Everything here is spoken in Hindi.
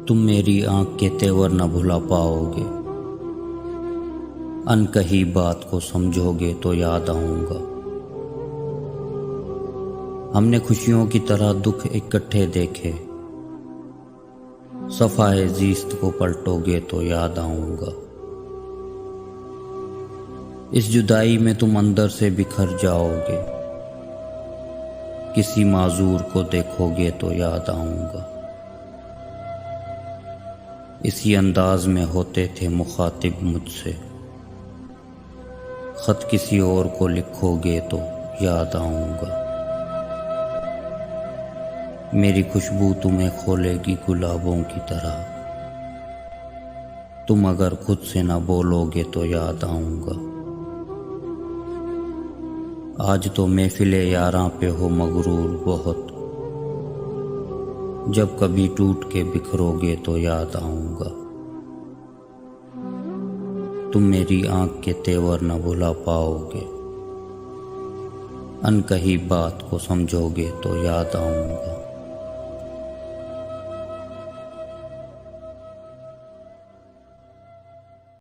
तुम मेरी आँख के तेवर न भुला पाओगे, अनकही बात को समझोगे तो याद आऊंगा। हमने खुशियों की तरह दुख इकट्ठे देखे, सफाए जीस्त को पलटोगे तो याद आऊंगा। इस जुदाई में तुम अंदर से बिखर जाओगे, किसी माजूर को देखोगे तो याद आऊंगा। इसी अंदाज में होते थे मुखातिब मुझसे, खत किसी और को लिखोगे तो याद आऊंगा। मेरी खुशबू तुम्हें खोलेगी गुलाबों की तरह, तुम अगर खुद से ना बोलोगे तो याद आऊंगा। आज तो महफिले यारां पे हो मगरूर बहुत, जब कभी टूट के बिखरोगे तो याद आऊंगा। तुम मेरी आँख के तेवर न भुला पाओगे, अनकही बात को समझोगे तो याद आऊंगा।